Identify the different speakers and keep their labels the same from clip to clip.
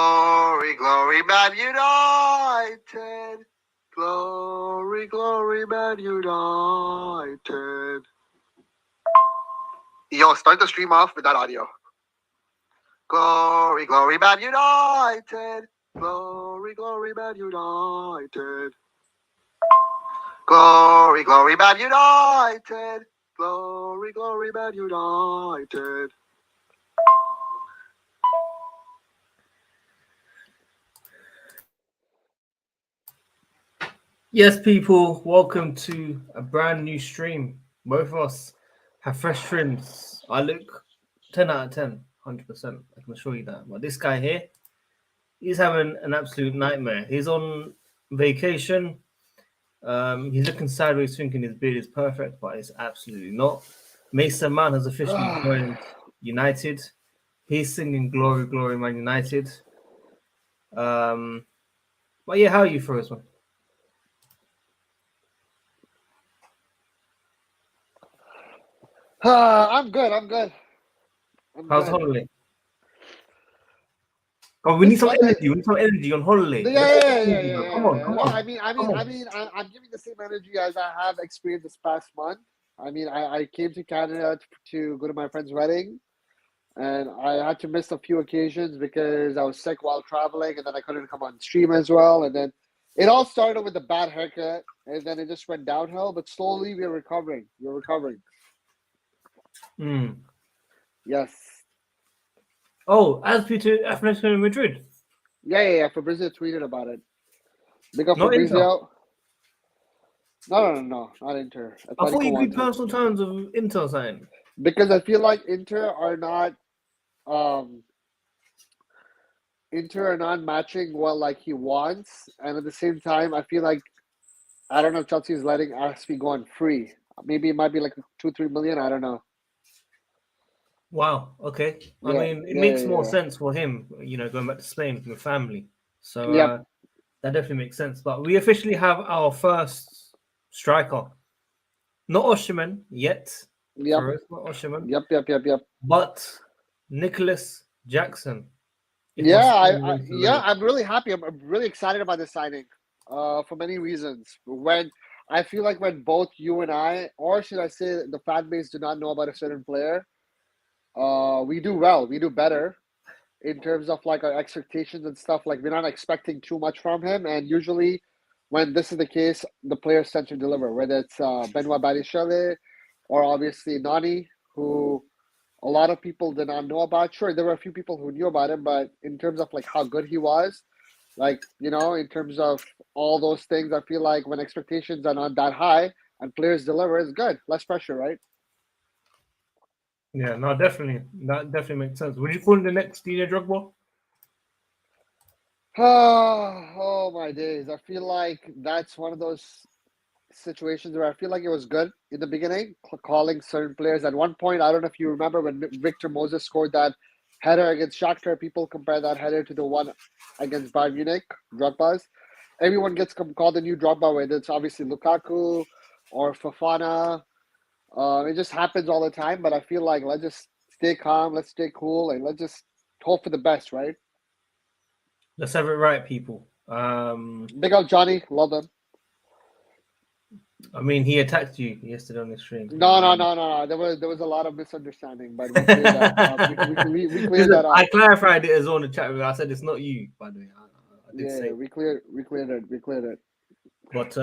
Speaker 1: Glory, glory, Man United. Glory, glory, Man United. Yo, start the stream off with that audio. Glory, glory, Man United. Glory, glory, Man United. Glory, glory, Man United. Glory, glory, Man United.
Speaker 2: Yes, people, welcome to a brand new stream. Both of us have fresh trims. I look 10 out of 10, 100%. I can assure you that. But this guy here, he's having an absolute nightmare. He's on vacation. He's looking sideways, thinking his beard is perfect, but it's absolutely not. Mason Mount has officially joined United. He's singing "Glory, Glory, Man United." But yeah, how are you, Frozen?
Speaker 3: I'm good.
Speaker 2: How's holiday? Oh, we need some energy. We need some energy on holiday.
Speaker 3: Yeah.
Speaker 2: Come on.
Speaker 3: No, I'm giving the same energy as I have experienced this past month. I mean, I came to Canada to go to my friend's wedding, and I had to miss a few occasions because I was sick while traveling, and then I couldn't come on stream as well. And then it all started with a bad haircut, and then it just went downhill. But slowly, we're recovering. Yes.
Speaker 2: Oh, as Peter Atletico Madrid.
Speaker 3: Yeah. Fabrizio tweeted about it. Big up
Speaker 2: Not
Speaker 3: Fabrizio. No, not Inter.
Speaker 2: I thought you beat personal terms of Inter sign.
Speaker 3: Because I feel like Inter are not matching what like he wants, and at the same time, I feel like I don't know if Chelsea is letting Aspi go on free. Maybe it might be like 2-3 million. I don't know.
Speaker 2: Wow. Okay. I mean, it makes more sense for him, going back to Spain with family. So that definitely makes sense. But we officially have our first striker. Not Osimhen yet.
Speaker 3: Yep.
Speaker 2: Not Osimhen.
Speaker 3: Yep.
Speaker 2: But Nicholas Jackson.
Speaker 3: I'm really happy. I'm really excited about this signing. For many reasons. I feel like when both you and I, or should I say, the fan base do not know about a certain player, we do well. We do better in terms of like our expectations and stuff. Like we're not expecting too much from him, and usually, when this is the case, the players tend to deliver. Whether it's Benoit Badiashile or obviously Nani, who a lot of people did not know about. Sure, there were a few people who knew about him, but in terms of like how good he was, like in terms of all those things, I feel like when expectations are not that high and players deliver, it's good. Less pressure, right?
Speaker 2: Yeah, no, definitely. That definitely makes sense. Would you call him the next Didier Drogba?
Speaker 3: Oh my days. I feel like that's one of those situations where I feel like it was good in the beginning, calling certain players. At one point, I don't know if you remember when Victor Moses scored that header against Shakhtar, people compare that header to the one against Bayern Munich, Drogba's. Everyone gets called the new Drogba, whether it's obviously Lukaku or Fofana. It just happens all the time, but I feel like let's just stay calm, let's stay cool, and let's just hope for the best, right?
Speaker 2: Let's have it right, people.
Speaker 3: Big up Johnny, love him.
Speaker 2: I mean, he attacked you yesterday on the stream.
Speaker 3: No. There was a lot of misunderstanding, but we cleared that up. We cleared that up.
Speaker 2: I clarified it as well in the chat room. I said it's not you, by the way. I did say.
Speaker 3: We cleared it.
Speaker 2: But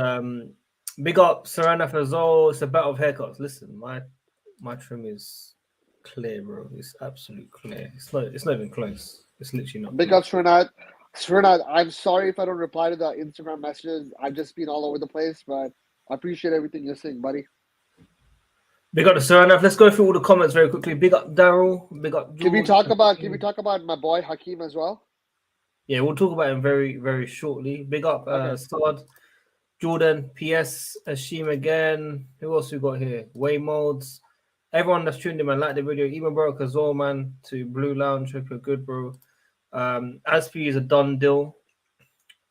Speaker 2: big up Serena Fazol. It's a battle of haircuts. Listen, my trim is clear, bro. It's absolute clear. It's not even close. It's literally not.
Speaker 3: Big up Srinat. I'm sorry if I don't reply to the Instagram messages. I've just been all over the place, but I appreciate everything you're saying, buddy.
Speaker 2: Big up to Serena. Let's go through all the comments very quickly. Big up Daryl. Big up Jordan.
Speaker 3: Can we talk about my boy Hakim as well?
Speaker 2: Yeah, we'll talk about him very, very shortly. Big up Sod, Jordan, PS, Ashim again. Who else we got here? Way Molds. Everyone that's tuned in, man, like the video. Even Broke as well, man. To Blue Lounge. Hope you're good, bro. Aspi is a done deal.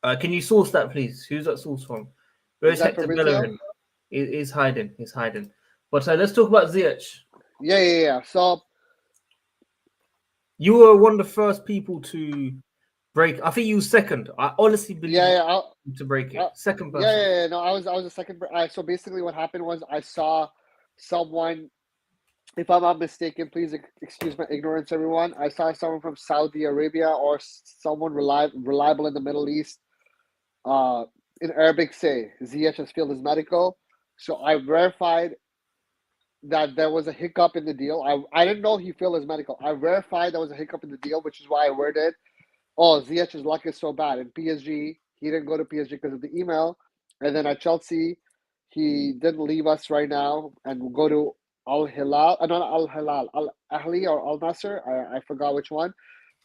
Speaker 2: Can you source that, please? Who's that source from? Where's Hector Bellerin? He's hiding. But let's talk about Ziyech.
Speaker 3: Yeah. So
Speaker 2: you were one of the first people to break. I think you was second. I honestly believe to break it. Second person.
Speaker 3: Yeah. No, I was a second. So basically, what happened was I saw someone. If I'm not mistaken, please excuse my ignorance, everyone. I saw someone from Saudi Arabia or someone reliable in the Middle East. In Arabic, say Ziyech has failed his medical. So I verified that there was a hiccup in the deal. I didn't know he failed his medical. I verified there was a hiccup in the deal, which is why I worded, "Oh, Ziyech's luck is so bad." In PSG, he didn't go to PSG because of the email, and then at Chelsea, he didn't leave us right now and will go to Al Hilal. Not Al Hilal, Al Ahli or Al Nasser. I forgot which one,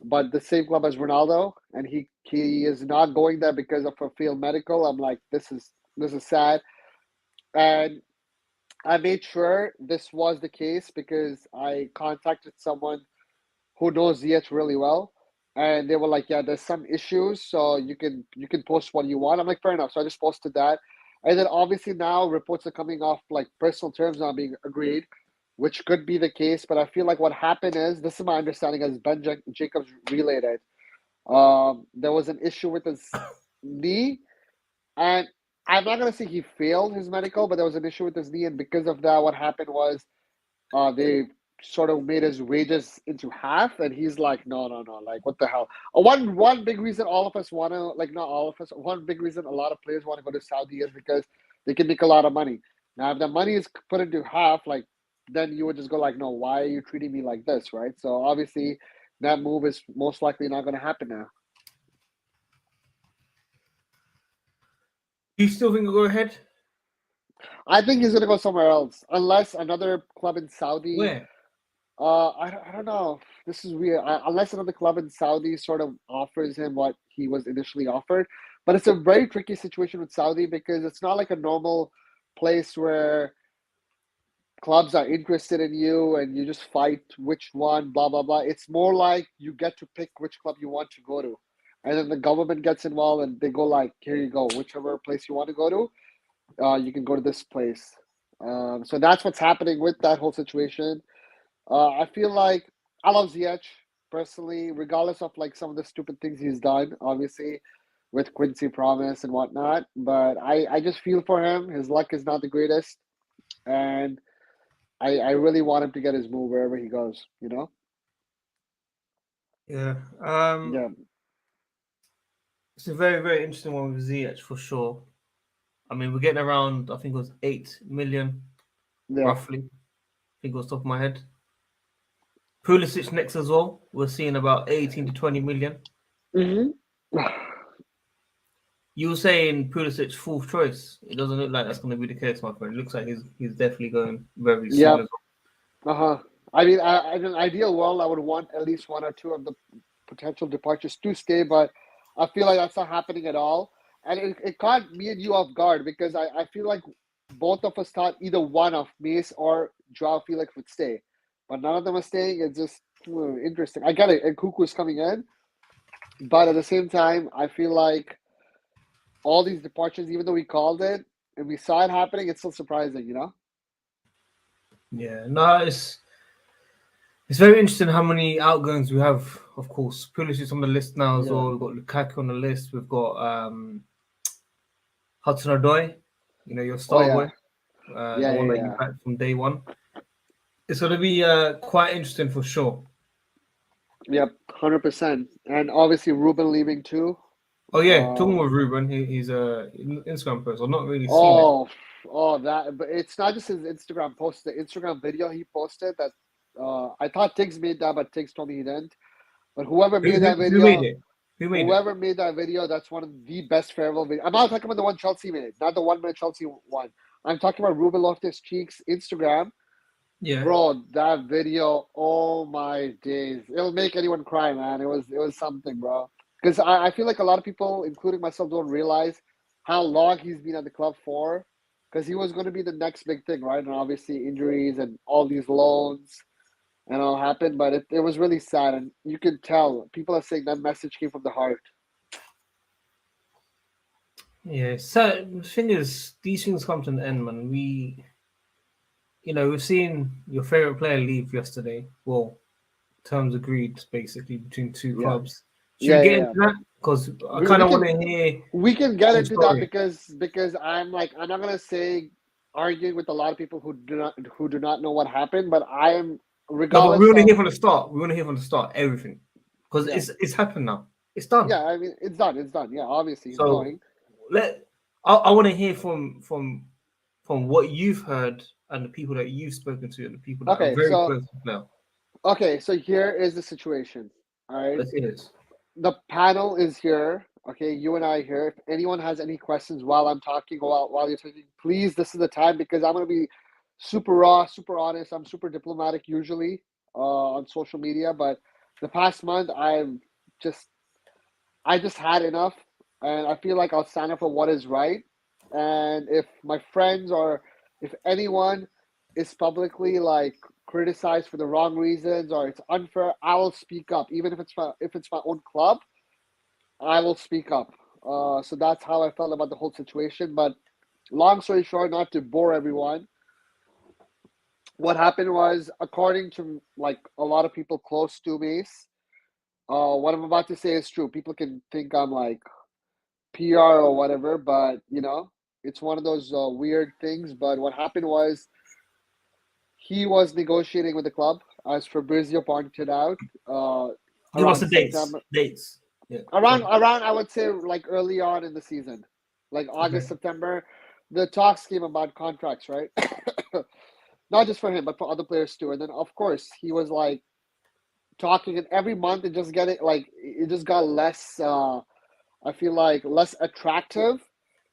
Speaker 3: but the same club as Ronaldo, and he is not going there because of a failed medical. I'm like, this is sad, and I made sure this was the case because I contacted someone who knows Ziyech really well, and they were like, "Yeah, there's some issues, so you can post what you want." I'm like, "Fair enough." So I just posted that, and then obviously now reports are coming off like personal terms not being agreed, which could be the case. But I feel like what happened is this is my understanding as Ben Jacobs relayed it. There was an issue with his knee, and I'm not gonna say he failed his medical, but there was an issue with his knee, and because of that, what happened was they sort of made his wages into half, and he's like, no, like what the hell? One big reason all of us want to, like, not all of us, one big reason a lot of players want to go to Saudi is because they can make a lot of money. Now, if the money is put into half, like, then you would just go like, no, why are you treating me like this, right? So obviously, that move is most likely not going to happen now.
Speaker 2: Do you still think it'll go ahead?
Speaker 3: I think he's going to go somewhere else, unless another club in Saudi.
Speaker 2: Where?
Speaker 3: I don't know. This is weird. Unless another club in Saudi sort of offers him what he was initially offered, but it's a very tricky situation with Saudi because it's not like a normal place where clubs are interested in you and you just fight which one, blah blah blah. It's more like you get to pick which club you want to go to, and then the government gets involved and they go like, "Here you go, whichever place you want to go to, you can go to this place." So that's what's happening with that whole situation. I feel like I love Ziyech personally, regardless of like some of the stupid things he's done, obviously, with Quincy Promise and whatnot. But I just feel for him. His luck is not the greatest, and I really want him to get his move wherever he goes. You know?
Speaker 2: Yeah.
Speaker 3: Yeah.
Speaker 2: It's a very, very interesting one with Ziyech for sure. I mean, we're getting around, I think it was 8 million,
Speaker 3: Yeah.
Speaker 2: roughly. I think it was top of my head. Pulisic next as well. We're seeing about 18 to 20 million.
Speaker 3: Mm-hmm.
Speaker 2: You were saying Pulisic fourth choice. It doesn't look like that's going to be the case, my friend. It looks like he's definitely going very soon.
Speaker 3: Yeah.
Speaker 2: As well.
Speaker 3: I mean, in an ideal world, I would want at least one or two of the potential departures to stay, but I feel like that's not happening at all. And it caught me and you off guard because I feel like both of us thought either one of Mace or Joao Felix would stay. But none of them are staying. It's just interesting. I get it. And Kuku's coming in. But at the same time, I feel like all these departures, even though we called it and we saw it happening, it's still surprising, you know?
Speaker 2: Yeah, no, it's very interesting how many outgoings we have. Of course, Pulisic on the list now as well. We've got Lukaku on the list. We've got Hudson-Odoi, your star boy, the one that you backed from day one. It's going to be quite interesting for sure.
Speaker 3: Yep, 100%. And obviously Ruben leaving too.
Speaker 2: Oh yeah, talking with Ruben, he's a Instagram post. I've not really seen it.
Speaker 3: But it's not just his Instagram post. The Instagram video he posted that I thought Tiggs made that, but Tiggs told me he didn't. But whoever made that video,
Speaker 2: who made it?
Speaker 3: Whoever made that video, that's one of the best farewell videos. I'm not talking about the one Chelsea made, not the 1 minute Chelsea one. I'm talking about Ruben Loftus-Cheek's Instagram.
Speaker 2: Yeah,
Speaker 3: bro, that video, oh my days, it'll make anyone cry, man. It was something, bro. Because I feel like a lot of people, including myself, don't realize how long he's been at the club for. Because he was going to be the next big thing, right? And obviously injuries and all these loans and all happened, but it was really sad, and you can tell people are saying that message came from the heart.
Speaker 2: Yeah. So the thing is, these things come to an end, man. We've seen your favorite player leave yesterday. Well, terms agreed basically between two clubs. Should we
Speaker 3: Yeah,
Speaker 2: get
Speaker 3: yeah,
Speaker 2: into
Speaker 3: yeah.
Speaker 2: that? Because I
Speaker 3: We,
Speaker 2: kind
Speaker 3: we
Speaker 2: of want
Speaker 3: can
Speaker 2: to hear
Speaker 3: we can
Speaker 2: the
Speaker 3: get
Speaker 2: whole
Speaker 3: into that
Speaker 2: story.
Speaker 3: because I'm like, I'm not gonna say arguing with a lot of people who do not know what happened, but I am,
Speaker 2: No, but we
Speaker 3: regardless
Speaker 2: want to
Speaker 3: of,
Speaker 2: hear from the start. We want to hear from the start, everything, because
Speaker 3: yeah,
Speaker 2: it's happened now. It's done.
Speaker 3: yeah. I mean, it's done. It's done. Yeah, obviously he's
Speaker 2: So
Speaker 3: going.
Speaker 2: let I want to hear from what you've heard and the people that you've spoken to and the people that are
Speaker 3: Okay,
Speaker 2: very
Speaker 3: so
Speaker 2: close now.
Speaker 3: here is the situation. All right,
Speaker 2: Let's hear this.
Speaker 3: the panel is here. Okay, you and I here. If anyone has any questions while I'm talking, while you're talking, please, this is the time because I'm gonna be super raw, super honest. I'm super diplomatic usually on social media, but the past month just I just had enough, and I feel like I'll stand up for what is right. And if my friends or if anyone is publicly like criticized for the wrong reasons or it's unfair, I will speak up, even if it's my own club. I will speak up. So that's how I felt about the whole situation. But long story short, not to bore everyone, what happened was, according to like a lot of people close to Mace, what I'm about to say is true. People can think I'm like PR or whatever, but it's one of those weird things. But what happened was he was negotiating with the club, as Fabrizio pointed out, uh,
Speaker 2: Give us
Speaker 3: around
Speaker 2: the dates.
Speaker 3: September,
Speaker 2: Dates. Yeah. So
Speaker 3: around I would say like early on in the season, like August,
Speaker 2: okay.
Speaker 3: September. The talks came about contracts, right? Not just for him, but for other players too. And then of course he was like talking, and every month it just got less. I feel like less attractive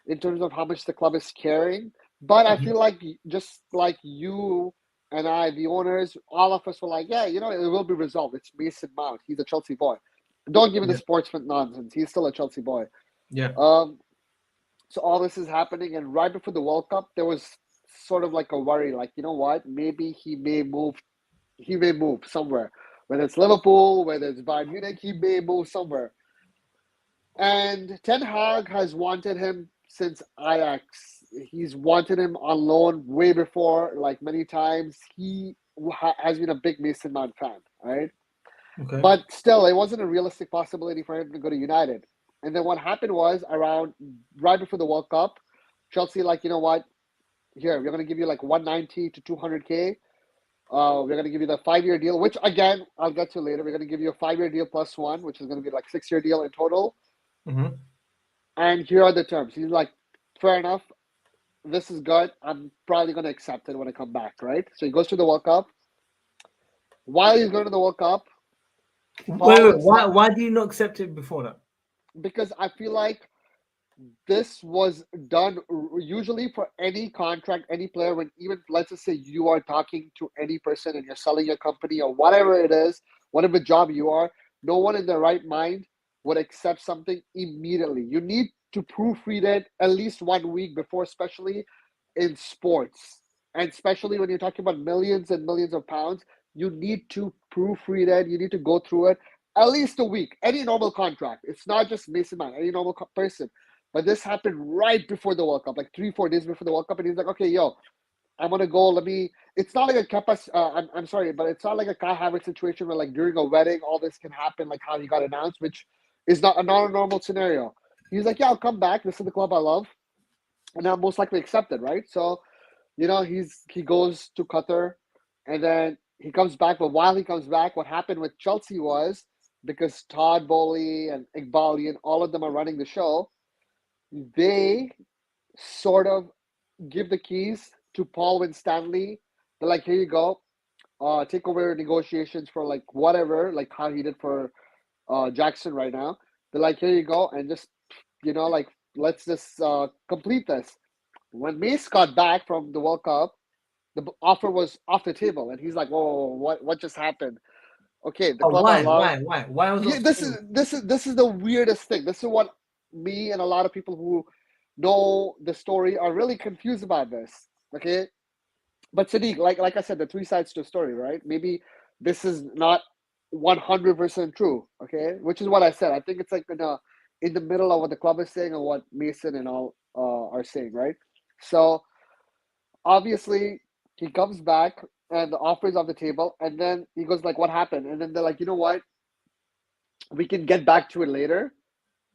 Speaker 3: in terms of how much the club is caring. But I
Speaker 2: Mhm.
Speaker 3: feel like just like you and I, the owners, all of us were like, yeah, it will be resolved. It's Mason Mount. He's a Chelsea boy. Don't give me the
Speaker 2: Yeah.
Speaker 3: sportsman nonsense. He's still a Chelsea boy.
Speaker 2: Yeah.
Speaker 3: Um, so all this is happening, and right before the World Cup, there was sort of like a worry, like what? Maybe he may move. He may move somewhere, whether it's Liverpool, whether it's Bayern Munich. He may move somewhere. And Ten Hag has wanted him since Ajax. He's wanted him on loan way before, like many times. He has been a big Mason Mount fan, right?
Speaker 2: Okay.
Speaker 3: But still, it wasn't a realistic possibility for him to go to United. And then what happened was around right before the World Cup, Chelsea, like, you know what? Here, we're going to give you like 190 to 200K. We're going to give you the 5-year deal, which again, I'll get to later. We're going to give you a 5-year deal plus one, which is going to be like 6-year deal in total.
Speaker 2: Mm-hmm.
Speaker 3: And here are the terms. He's like, fair enough. This is good. I'm probably going to accept it when I come back, right? So he goes to the World Cup. While he's going to the World Cup,
Speaker 2: Wait,
Speaker 3: Paul
Speaker 2: wait.
Speaker 3: and
Speaker 2: Why do you not accept it before that?
Speaker 3: because I feel like this was done usually for any contract, any player, when even let's just say you are talking to any person and you're selling your company or whatever it is, whatever job you are, no one in their right mind would accept something immediately. You need to proofread it at least 1 week before, especially in sports. And especially when you're talking about millions and millions of pounds, you need to proofread it. You need to go through it at least a week. Any normal contract. It's not just Mason Mount, any normal person. But this happened right before the World Cup, like 3, 4 days before the World Cup, and he's like, "Okay, yo, I'm gonna go. Let me." It's not like a Kepa. I'm sorry, but it's not like a Kai Havertz situation where like during a wedding, all this can happen, like how he got announced, which is not a normal scenario. He's like, "Yeah, I'll come back. This is the club I love, and I'm most likely accepted, right?" So he goes to Qatar, and then he comes back. But while he comes back, what happened with Chelsea was, because Todd Bowley and Iqbali and all of them are running the show, they sort of give the keys to Paul Winstanley. They're like, here you go. Take over negotiations for like whatever, like how he did for Jackson right now. They're like, here you go, and just like let's just complete this. When Mace got back from the World Cup, the offer was off the table, and he's like, whoa, what just happened? Okay, the
Speaker 2: Oh,
Speaker 3: club I
Speaker 2: why?
Speaker 3: love.
Speaker 2: Why was it
Speaker 3: Yeah,
Speaker 2: off the table?
Speaker 3: this is the weirdest thing. This is what me and a lot of people who know the story are really confused about this. Okay, but Sadiq, like I said, the three sides to a story, right? Maybe this is not 100% true. Okay, which is what I said. I think it's like in the middle of what the club is saying and what Mason and all are saying, right? So obviously he comes back and the offer is on the table, and then he goes like, "What happened?" And then they're like, "You know what? we can get back to it later.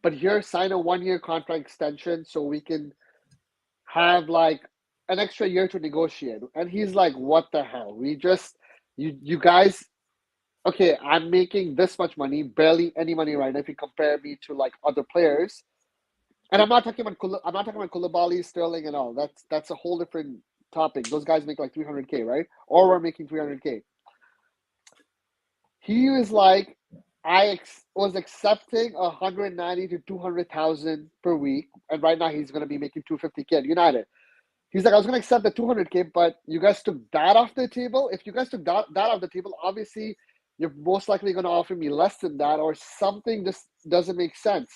Speaker 3: But here, sign a 1-year contract extension so we can have like an extra year to negotiate. And he's like, what the hell? You guys, okay, I'm making this much money, barely any money right now if you compare me to like other players. And I'm not talking about Koulibaly, Sterling, and all. That's a whole different topic. Those guys make like 300K, right? Or we're making 300K. He was like, was accepting 190 to 200,000 per week, and right now he's going to be making 250K at United. He's like, I was going to accept the 200K, but you guys took that off the table. If you guys took that off the table, obviously you're most likely going to offer me less than that, or something just doesn't make sense.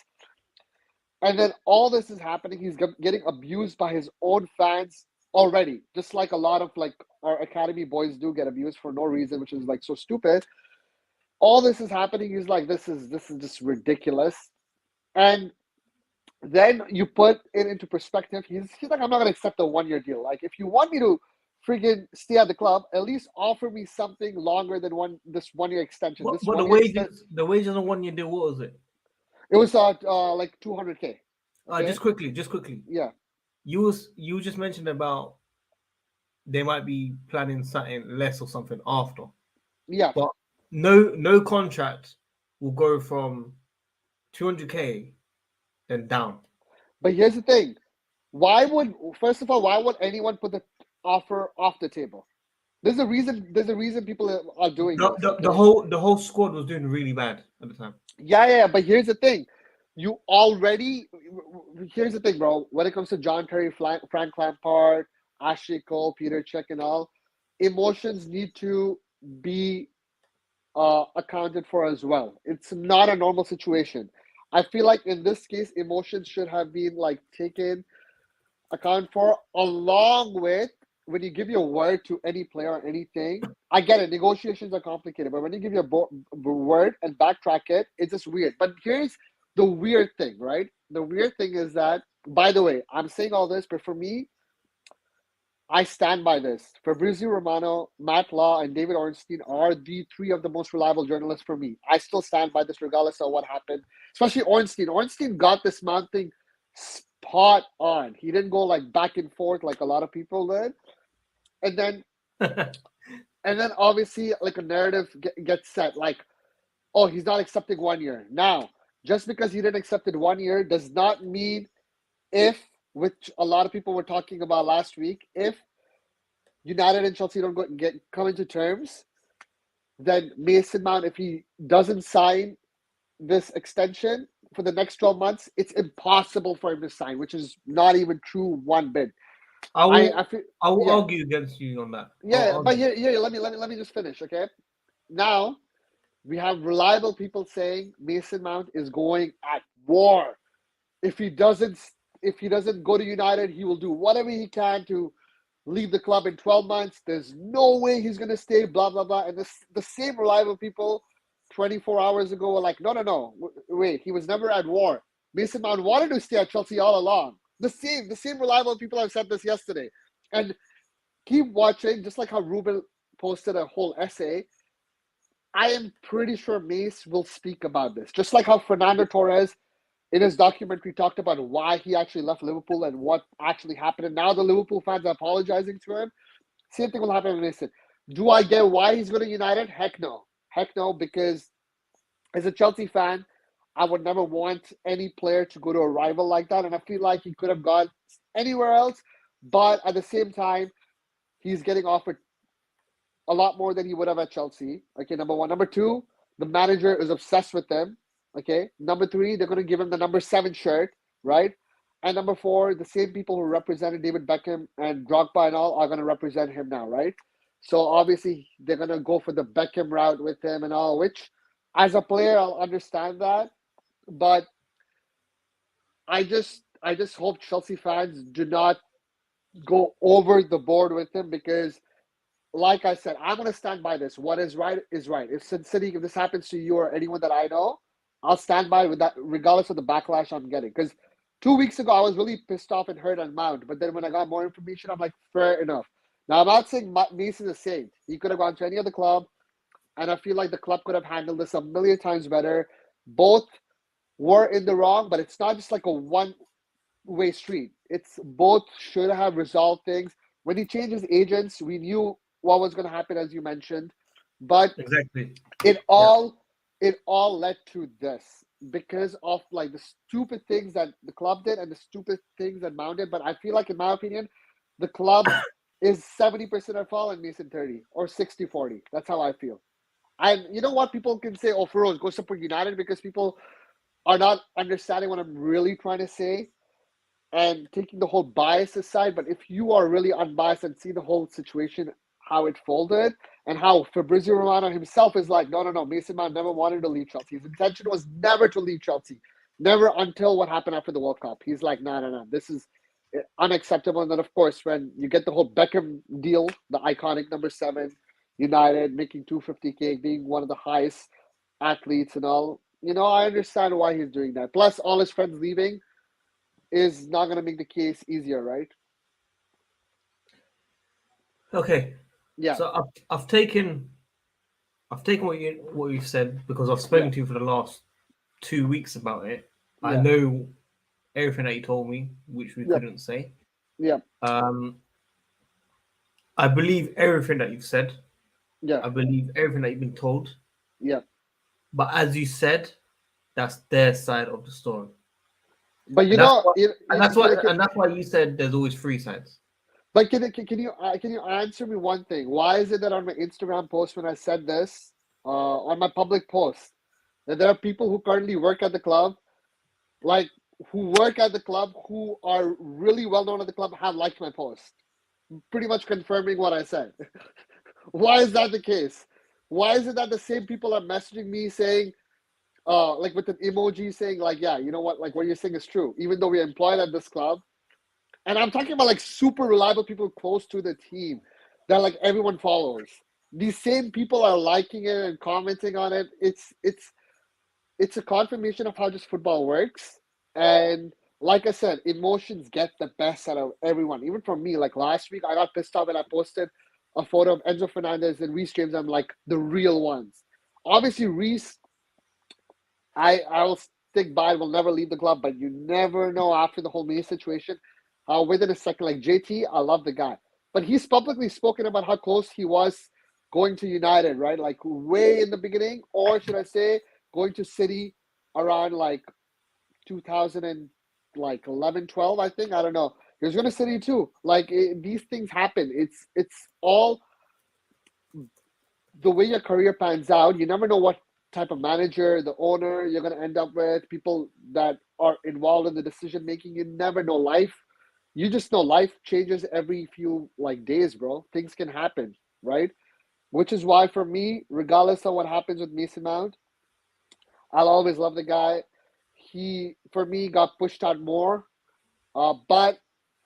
Speaker 3: And then all this is happening. He's getting abused by his own fans already, just like a lot of like our academy boys do get abused for no reason, which is like so stupid. All this is happening. He's like, this is just ridiculous. And then you put it into perspective. He's like, I'm not gonna accept a 1-year deal. Like, if you want me to friggin' stay at the club, at least offer me something longer than this 1-year extension.
Speaker 2: What,
Speaker 3: This
Speaker 2: but
Speaker 3: 1-year
Speaker 2: the wages on a 1-year deal, what was it?
Speaker 3: it was like 200K. Okay?
Speaker 2: Just quickly.
Speaker 3: Yeah.
Speaker 2: You just mentioned about they might be planning something less or something after.
Speaker 3: Yeah.
Speaker 2: But no contract will go from 200K then down.
Speaker 3: But here's the thing. First of all, why would anyone put the offer off the table? There's a reason people are doing this. Okay?
Speaker 2: The whole squad was doing really bad at the time.
Speaker 3: Yeah. But here's the thing. Here's the thing, bro. When it comes to John Terry, Frank Lampard, Ashley Cole, Peter Cech, and all, emotions need to be accounted for as well. It's not a normal situation. I feel like in this case, emotions should have been like taken account for, along with when you give your word to any player or anything. I get it, negotiations are complicated, but when you give your word and backtrack it, it's just weird. But here's the weird thing, right? The weird thing is that, by the way, I'm saying all this, but for me, I stand by this. Fabrizio Romano, Matt Law, and David Ornstein are the 3 of the most reliable journalists for me. I still stand by this regardless of what happened. Especially Ornstein. Ornstein got this Mount thing spot on. He didn't go like back and forth like a lot of people did. And then obviously like a narrative gets set. Like, oh, he's not accepting 1 year. Now, just because he didn't accept it 1 year does not mean which a lot of people were talking about last week, if United and Chelsea don't come into terms, then Mason Mount, if he doesn't sign this extension for the next 12 months, it's impossible for him to sign, which is not even true one bit.
Speaker 2: I will argue against you on that.
Speaker 3: Yeah, but here, let me just finish, okay? Now we have reliable people saying Mason Mount is going at war. If he doesn't go to United, he will do whatever he can to leave the club in 12 months. There's no way he's going to stay, blah, blah, blah. And the same reliable people 24 hours ago were like, no, wait, he was never at war. Mason Mount wanted to stay at Chelsea all along. The same reliable people have said this yesterday. And keep watching, just like how Ruben posted a whole essay, I am pretty sure Mace will speak about this. Just like how Fernando Torres in his documentary talked about why he actually left Liverpool and what actually happened. And now the Liverpool fans are apologizing to him. Same thing will happen with Mason. Do I get why he's going to United? Heck no, because as a Chelsea fan, I would never want any player to go to a rival like that. And I feel like he could have gone anywhere else. But at the same time, he's getting offered a lot more than he would have at Chelsea. Okay, number 1. Number 2, the manager is obsessed with him. Okay. Number 3, they're going to give him the number 7 shirt, right? And number 4, the same people who represented David Beckham and Drogba and all are going to represent him now, right? So obviously they're going to go for the Beckham route with him and all, which as a player, I'll understand that. But I just hope Chelsea fans do not go over the board with him, because like I said, I'm going to stand by this. What is right is right. If this happens to you or anyone that I know, I'll stand by with that regardless of the backlash I'm getting. Because 2 weeks ago, I was really pissed off and hurt on Mount. But then when I got more information, I'm like, fair enough. Now, I'm not saying Mason is a saint. He could have gone to any other club. And I feel like the club could have handled this a million times better. both were in the wrong, but it's not just like a one-way street. It's both should have resolved things. When he changed his agents, we knew what was going to happen, as you mentioned, but
Speaker 2: Exactly.
Speaker 3: it all led to this because of like the stupid things that the club did and the stupid things that Mount did. But I feel like, in my opinion, the club is 70% at fault and Mason 30 or 60-40. That's how I feel. And you know what? People can say, oh, Feroz, go support United, because people are not understanding what I'm really trying to say and taking the whole bias aside. But if you are really unbiased and see the whole situation, how it folded, and how Fabrizio Romano himself is like, no, Mason Mount never wanted to leave Chelsea. His intention was never to leave Chelsea. Never, until what happened after the World Cup. He's like, no, this is unacceptable. And then, of course, when you get the whole Beckham deal, the iconic number 7, United making 250K, being one of the highest athletes and all, I understand why he's doing that. Plus, all his friends leaving is not going to make the case easier, right?
Speaker 2: Okay.
Speaker 3: Yeah.
Speaker 2: So I've taken what you've said, because I've spoken to you for the last 2 weeks about it.
Speaker 3: Yeah.
Speaker 2: I know everything that you told me, which we couldn't say.
Speaker 3: Yeah.
Speaker 2: I believe everything that you've said.
Speaker 3: Yeah.
Speaker 2: I believe everything that you've been told.
Speaker 3: Yeah.
Speaker 2: But as you said, that's their side of the story.
Speaker 3: But
Speaker 2: that's why you said there's always 3 sides.
Speaker 3: But can you answer me one thing? Why is it that on my Instagram post, when I said this, on my public post, that there are people who currently work at the club, like who work at the club, who are really well known at the club, have liked my post, pretty much confirming what I said. Why is that the case? Why is it that the same people are messaging me saying, like with an emoji saying like, yeah, you know what, like what you're saying is true, even though we're employed at this club? And I'm talking about like super reliable people close to the team that like everyone follows. These same people are liking it and commenting on it. It's a confirmation of how just football works. And like I said, emotions get the best out of everyone. Even from me, like last week, I got pissed off and I posted a photo of Enzo Fernandez and Reece James. I'm like, the real ones. Obviously, Reece, I'll stick by, will never leave the club, but you never know after the whole May situation. Within a second, like JT, I love the guy, but he's publicly spoken about how close he was going to United, right? Like way in the beginning, or should I say, going to City around like 2011, 12, I think. I don't know. He was going to City too. Like these things happen. It's all the way your career pans out. You never know what type of manager, the owner you're going to end up with, people that are involved in the decision making. You never know. You just know life changes every few like days, bro. Things can happen, right? Which is why for me, regardless of what happens with Mason Mount, I'll always love the guy. He, for me, got pushed out more, but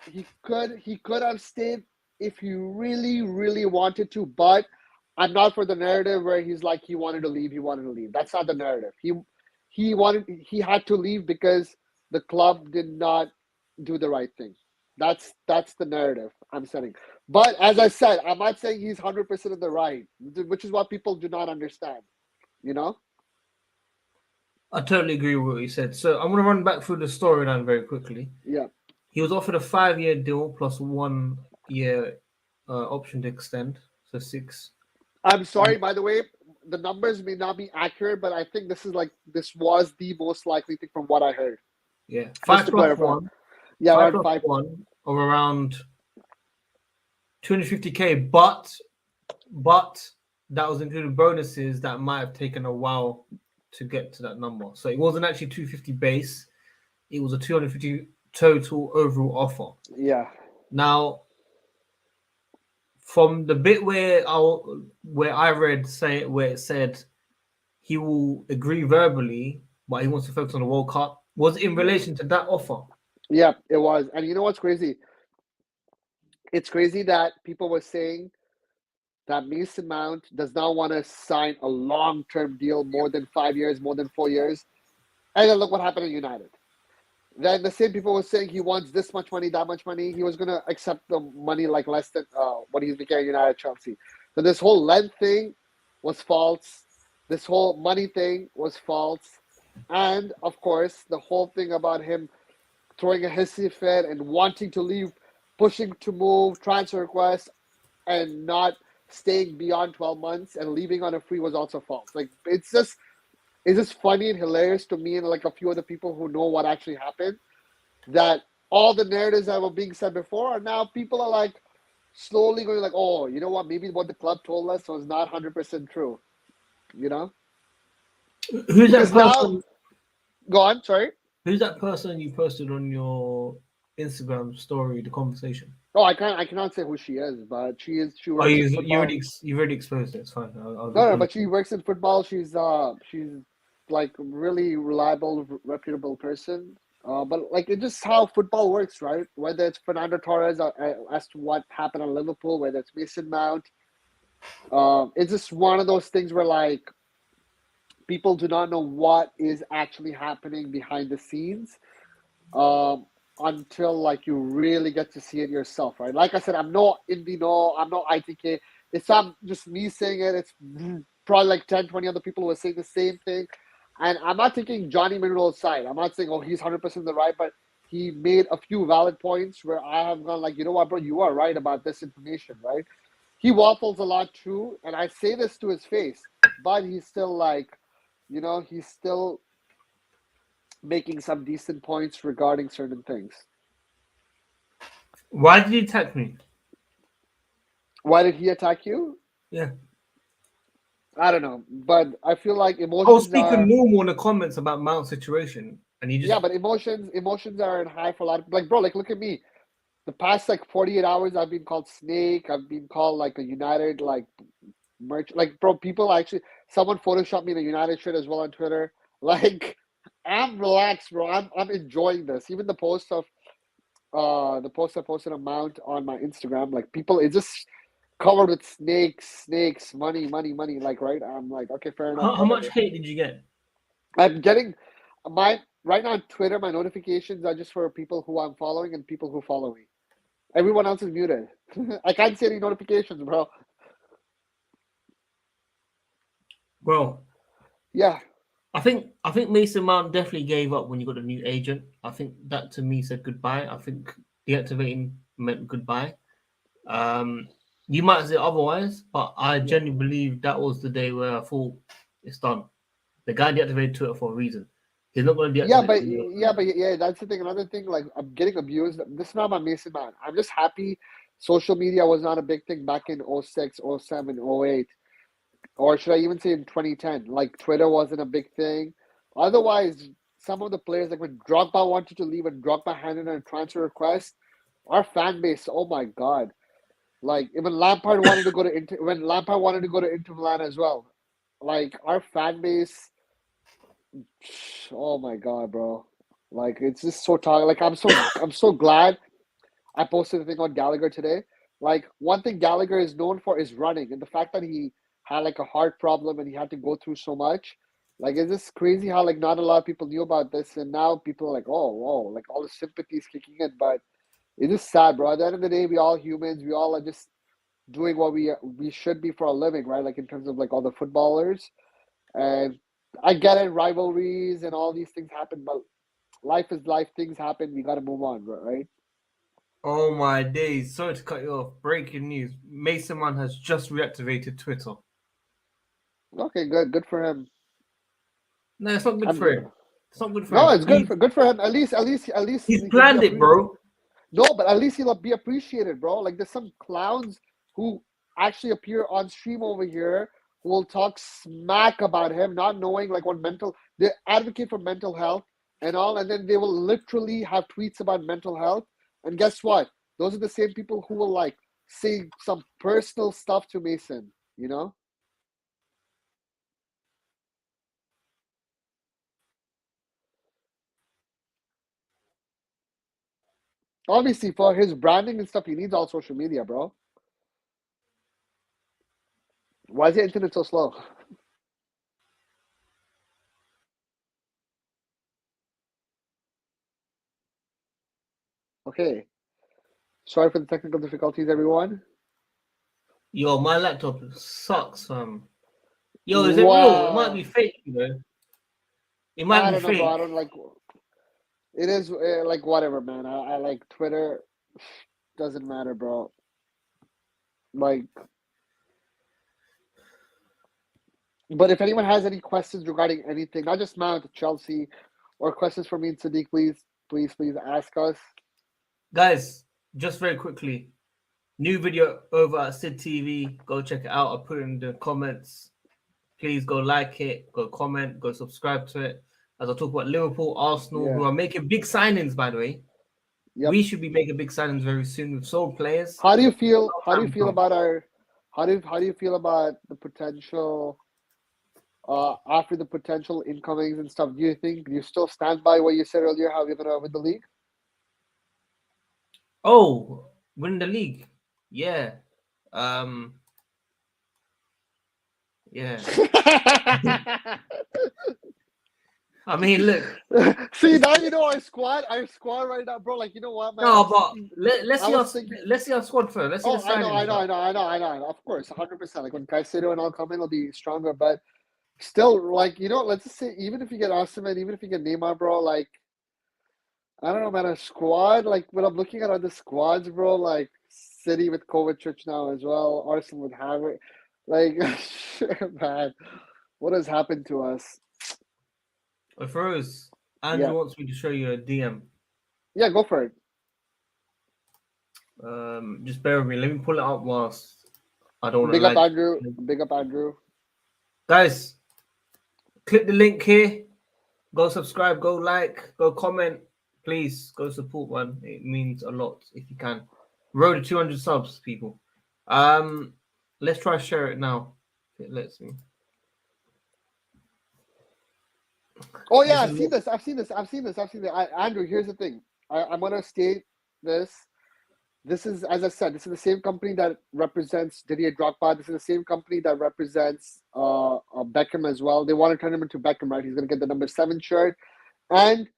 Speaker 3: he could have stayed if he really, really wanted to. But I'm not for the narrative where he's like he wanted to leave. That's not the narrative. He had to leave because the club did not do the right thing. That's the narrative I'm setting. But as I said, I'm not saying he's 100% of the right, which is what people do not understand. You know?
Speaker 2: I totally agree with what you said. So I'm going to run back through the storyline very quickly.
Speaker 3: Yeah.
Speaker 2: He was offered a 5-year deal plus 1 year option to extend, so 6.
Speaker 3: I'm sorry, by the way, the numbers may not be accurate, but I think this was the most likely thing from what I heard.
Speaker 2: Yeah, 5 plus 1.
Speaker 3: Yeah,
Speaker 2: 5
Speaker 3: around
Speaker 2: plus
Speaker 3: 5.
Speaker 2: 1 of around 250K, but that was including bonuses that might have taken a while to get to that number. So it wasn't actually 250 base; it was a 250 total overall offer.
Speaker 3: Yeah.
Speaker 2: Now, from the bit where I read where it said he will agree verbally, but he wants to focus on the World Cup, was it in relation to that offer?
Speaker 3: Yeah, it was. And you know what's crazy? It's crazy that people were saying that Mason Mount does not want to sign a long-term deal, more than 5 years, more than 4 years. And then look what happened at United. Then the same people were saying he wants this much money, that much money. He was going to accept the money like less than what he's making at United, Chelsea. So this whole length thing was false. This whole money thing was false. And of course, the whole thing about him throwing a hissy fit and wanting to leave, pushing to move, transfer requests, and not staying beyond 12 months and leaving on a free was also false. Like it's just funny and hilarious to me and like a few other people who know what actually happened, that all the narratives that were being said before are now people are like slowly going like, oh, you know what? Maybe what the club told us was not 100% true. You know,
Speaker 2: Who's that
Speaker 3: because now,
Speaker 2: person?
Speaker 3: go on. Sorry.
Speaker 2: Who's that person you posted on your Instagram story? The conversation.
Speaker 3: Oh, I cannot say who she is, but she
Speaker 2: Oh,
Speaker 3: works in football.
Speaker 2: you already exposed it. It's fine.
Speaker 3: No, no, but she works in football. She's like really reliable, reputable person. But like it's just how football works, right? Whether it's Fernando Torres as to what happened at Liverpool, whether it's Mason Mount, it's just one of those things where like people do not know what is actually happening behind the scenes, um, until like you really get to see it yourself, right? Like I said, I'm not indie, no, I'm not ITK. It's not just me saying it. It's probably like 10, 20 other people who are saying the same thing. And I'm not taking Johnny Manuel's side. I'm not saying, oh, he's 100% the right, but he made a few valid points where I have gone like, you know what, bro, you are right about this information, right? He waffles a lot too, and I say this to his face, but he's still like, he's still making some decent points regarding certain things.
Speaker 2: Why did he attack me?
Speaker 3: Why did he attack you?
Speaker 2: Yeah.
Speaker 3: I don't know, but I feel like
Speaker 2: I was
Speaker 3: emotions
Speaker 2: speaking
Speaker 3: are
Speaker 2: normal in the comments about Mount's situation, and he just
Speaker 3: but emotions are in high for a lot of, like, bro, like look at me. The past like 48 hours I've been called snake, I've been called like a United like merch, like bro, people actually, someone photoshopped me in a United shirt as well on Twitter. Like I'm relaxed, bro. I'm enjoying this. Even the post I posted a Mount on my Instagram, like people, it's just covered with snakes, money, money, money. Like, right? I'm like, okay, fair enough,
Speaker 2: how much
Speaker 3: whatever.
Speaker 2: hate did you get?
Speaker 3: I'm getting my right now on Twitter. My notifications are just for people who I'm following and people who follow me. Everyone else is muted. I can't see any notifications, bro.
Speaker 2: Well,
Speaker 3: Yeah,
Speaker 2: I think Mason Mount definitely gave up when you got a new agent. I think that to me said goodbye. I think deactivating meant goodbye. Um, you might say otherwise, but I
Speaker 3: yeah,
Speaker 2: genuinely believe that was the day where I thought it's done. The guy deactivated Twitter for a reason. He's not going to
Speaker 3: yeah,
Speaker 2: deactivate it
Speaker 3: but
Speaker 2: anymore.
Speaker 3: that's the thing. Another thing, like I'm getting abused. This is not about Mason Mount. I'm just happy social media was not a big thing back in 06, 07, 08. Or should I even say in 2010? Like Twitter wasn't a big thing. Otherwise, some of the players, like when Drogba wanted to leave and Drogba handed in a transfer request, our fan base, oh my God. Like even Lampard wanted to go to Inter, when Lampard wanted to go to Inter Milan as well. Like our fan base, oh my God, bro. Like it's just so toxic. Like I'm so glad I posted a thing on Gallagher today. Like one thing Gallagher is known for is running, and the fact that he had like a heart problem and he had to go through so much. Like it's just crazy how like not a lot of people knew about this, and now people are like, oh, whoa, like all the sympathy is kicking in. But it's just sad, bro. At the end of the day, we all humans. We all are just doing what we should be for a living, right? Like in terms of like all the footballers. And I get it, rivalries and all these things happen, but life is life. Things happen. We got to move on, right?
Speaker 2: Oh my days! Sorry to cut you off. Breaking news: Mason Mount has just reactivated Twitter.
Speaker 3: Okay, good for him.
Speaker 2: No, it's not good
Speaker 3: I'm
Speaker 2: for him. It's not good for
Speaker 3: No,
Speaker 2: him.
Speaker 3: it's good for him. At least
Speaker 2: He's
Speaker 3: he'll be
Speaker 2: planned it,
Speaker 3: appreciated.
Speaker 2: bro.
Speaker 3: No, but at least he'll be appreciated, bro. Like there's some clowns who actually appear on stream over here who will talk smack about him, not knowing like what mental they advocate for mental health and all, and then they will literally have tweets about mental health. And guess what? Those are the same people who will like say some personal stuff to Mason, you know? Obviously, for his branding and stuff, he needs all social media, bro. Why is the internet so slow? Okay. Sorry for the technical difficulties, everyone.
Speaker 2: Yo, my laptop sucks, fam. Yo, is it real? It might be
Speaker 3: Wow.
Speaker 2: fake, you know. It might
Speaker 3: I
Speaker 2: be
Speaker 3: don't know, bro. I
Speaker 2: fake.
Speaker 3: don't like. It is like whatever, man. I like Twitter. Doesn't matter, bro. Like, but if anyone has any questions regarding anything, not just Mount, Chelsea, or questions for me and Sadiq, please ask us.
Speaker 2: Guys, just very quickly, new video over at Sid TV. Go check it out. I'll put it in the comments. Please go like it, go comment, go subscribe to it. As I talk about Liverpool, Arsenal,
Speaker 3: Yeah.
Speaker 2: who are making big signings, by the way.
Speaker 3: Yep.
Speaker 2: We should be making big signings very soon with sold players.
Speaker 3: How do you feel? How do you
Speaker 2: Time
Speaker 3: feel
Speaker 2: come.
Speaker 3: about our? How do you feel about the potential? After the potential incomings and stuff, do you still stand by what you said earlier? How we're gonna win the league?
Speaker 2: Oh, win the league. Yeah. Yeah. I mean, look.
Speaker 3: See, now you know our squad right now, bro. Like, you know what, man?
Speaker 2: No, but let's
Speaker 3: I
Speaker 2: see
Speaker 3: was
Speaker 2: us.
Speaker 3: thinking.
Speaker 2: Let's see our squad first. Let's see the
Speaker 3: Oh, I know,
Speaker 2: signings.
Speaker 3: I know. Of course, 100%. Like when Caicedo and all come in, it'll be stronger. But still, like, you know, let's just say, even if you get Osimhen, even if you get Neymar, bro, like, I don't know, man. A squad, like, when I'm looking at other squads, bro, like City with Kovacic now as well, Arsenal with Havertz, like, man, what has happened to us?
Speaker 2: Feroz, Andrew
Speaker 3: Yeah,
Speaker 2: wants me to show you a DM.
Speaker 3: yeah, go for it.
Speaker 2: Just bear with me. Let me pull it up whilst I don't want to
Speaker 3: Big up
Speaker 2: lag.
Speaker 3: Andrew. Big up Andrew.
Speaker 2: Guys, click the link here. Go subscribe. Go like. Go comment. Please go support one. It means a lot if you can. Road to 200 subs, people. Let's try share it now. If it lets me.
Speaker 3: Oh yeah,
Speaker 2: This is
Speaker 3: I've seen this. Andrew, here's the thing. I'm gonna state this. This is, as I said, this is the same company that represents Didier Drogba. This is the same company that represents Beckham as well. They want to turn him into Beckham, right? He's gonna get the number 7 shirt, and